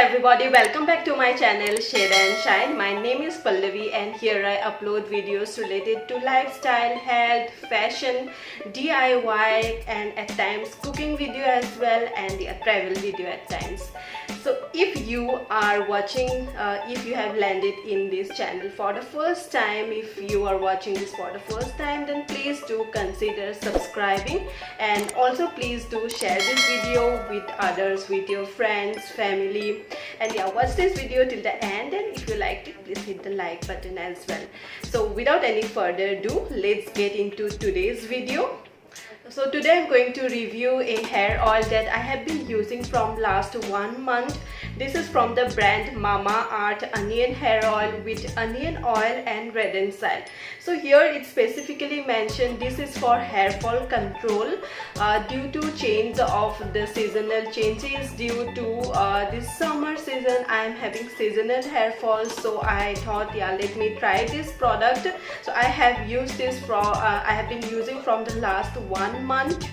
everybody, welcome back to my channel Shade and Shine. My name is Pallavi and here I upload videos related to lifestyle, health, fashion, DIY and at times cooking video as well, and the travel video at times. So if you are watching, if you have landed in this channel for the first time, if you are watching this for the first time, then please do consider subscribing, and also please do share this video with others, with your friends, family, and yeah, watch this video till the end, and if you liked it, please hit the like button as well. So without any further ado, let's get into today's video. So today I'm going to review a hair oil that I have been using from last 1 month. This is from the brand Mamaearth Onion Hair Oil with onion oil and Redensyl. So here it specifically mentioned this is for hair fall control due to change of the seasonal changes. Due to this summer season, I am having seasonal hair fall, so I thought, yeah, let me try this product. So I have used this I have been using from the last 1 month.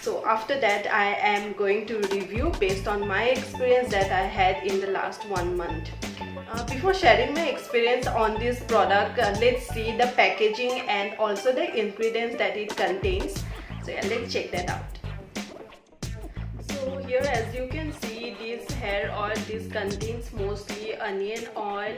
So after that I am going to review based on my experience that I had in the last 1 month. Before sharing my experience on this product, let's see the packaging and also the ingredients that it contains. So yeah, let's check that out. So here, as you can see, this hair oil, this contains mostly onion oil,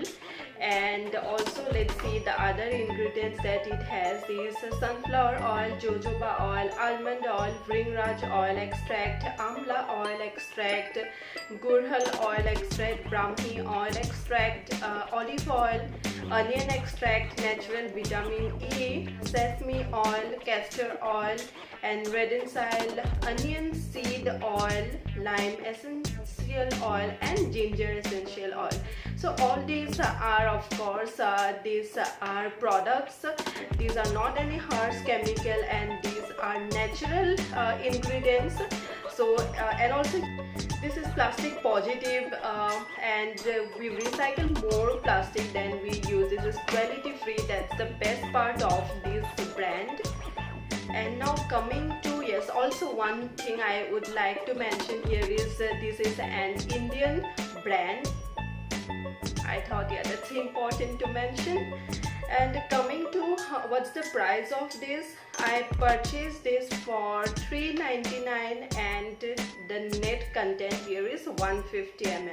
and also let's see the other ingredients that it has is sunflower oil, jojoba oil, almond oil, bhringraj oil extract, amla oil extract, gurhal oil extract, brahmi oil extract, olive oil, onion extract, natural vitamin E, sesame oil, castor oil, and Redensyl, onion seed oil, lime essential oil, and ginger essential oil. So all these are, of course, these are products. These are not any harsh chemical, and these are natural ingredients. So and also this is plastic positive, and we recycle more plastic than we use. This is cruelty free. That's the best part of this brand. And now coming to, yes, also one thing I would like to mention here is this is an Indian brand. I thought, yeah, that's important to mention. And coming to what's the price of this, I purchased this for $3.99 and the net content here is 150 ml.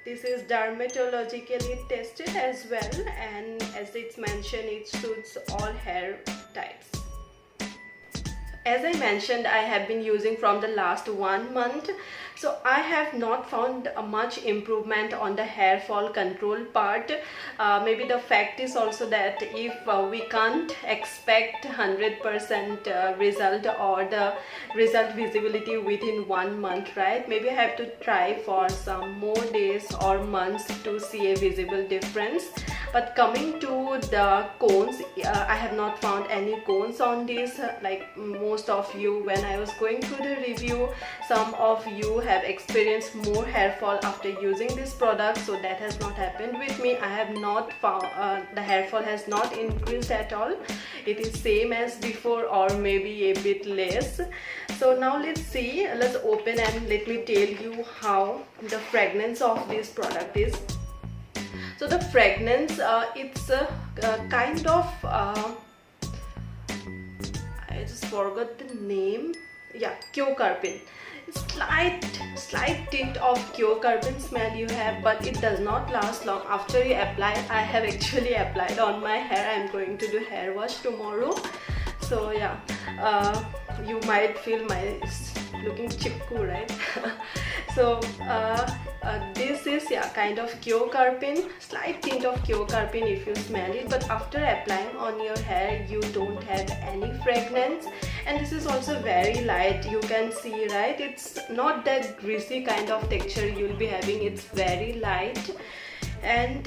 This is dermatologically tested as well, and as it's mentioned, it suits all hair types. As I mentioned, I have been using from the last 1 month, so I have not found much improvement on the hair fall control part. Maybe the fact is also that if we can't expect 100% result or the result visibility within 1 month, right? Maybe I have to try for some more days or months to see a visible difference. But coming to the cones, I have not found any cones on this. Like most of you, when I was going through the review, some of you have experienced more hair fall after using this product. So that has not happened with me. I have not found the hair fall has not increased at all. It is same as before or maybe a bit less. So now let's see, let's open and let me tell you how the fragrance of this product is. So the fragrance, it's a kind of, I just forgot the name. Yeah, quercetin. Slight tint of quercetin smell you have, but it does not last long after you apply. I have actually applied on my hair. I'm going to do hair wash tomorrow. So yeah, you might feel my looking chipku, right? So this is, yeah, kind of quercetin, slight tint of quercetin if you smell it, but after applying on your hair you don't have any fragrance. And this is also very light, you can see, right? It's not that greasy kind of texture you'll be having. It's very light. And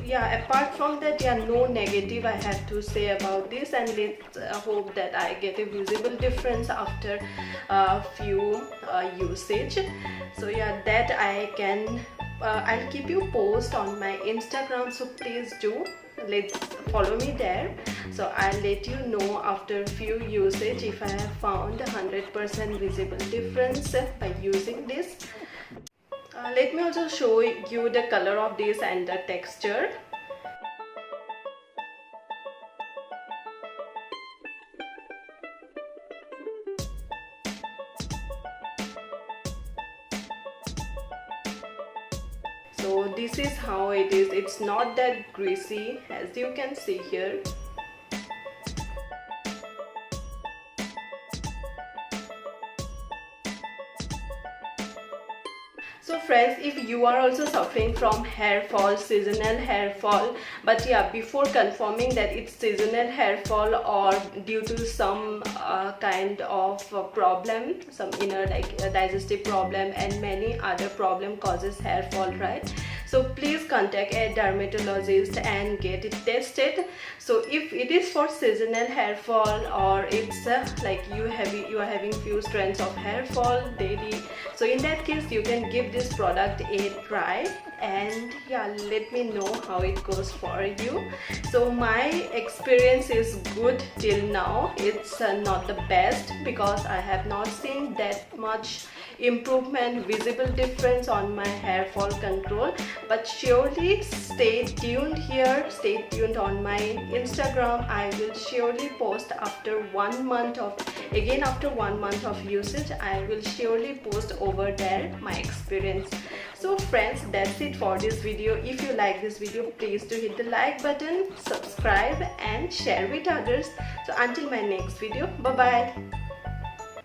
yeah, apart from that, yeah, no negative I have to say about this, and let's hope that I get a visible difference after a few usage. So yeah, that I can I'll keep you post on my Instagram, so please do let's follow me there. So I'll let you know after few usage if I have found 100% visible difference by using this. Let me also show you the color of this and the texture. So this is how it is. It's not that greasy as you can see here. So friends, if you are also suffering from hair fall, seasonal hair fall, but yeah, before confirming that it's seasonal hair fall or due to some kind of problem, some inner like digestive problem and many other problem causes hair fall, right? So please contact a dermatologist and get it tested. So if it is for seasonal hair fall or it's like you are having few strands of hair fall daily, so in that case you can give this product a try and yeah, let me know how it goes for you. So my experience is good till now. It's not the best because I have not seen that much improvement, visible difference on my hair fall control, but surely stay tuned here, stay tuned on my Instagram. I will surely post after 1 month of, again after 1 month of usage, I will surely post over there my experience. So friends, that's it for this video. If you like this video, please do hit the like button, subscribe and share with others. So until my next video, bye bye.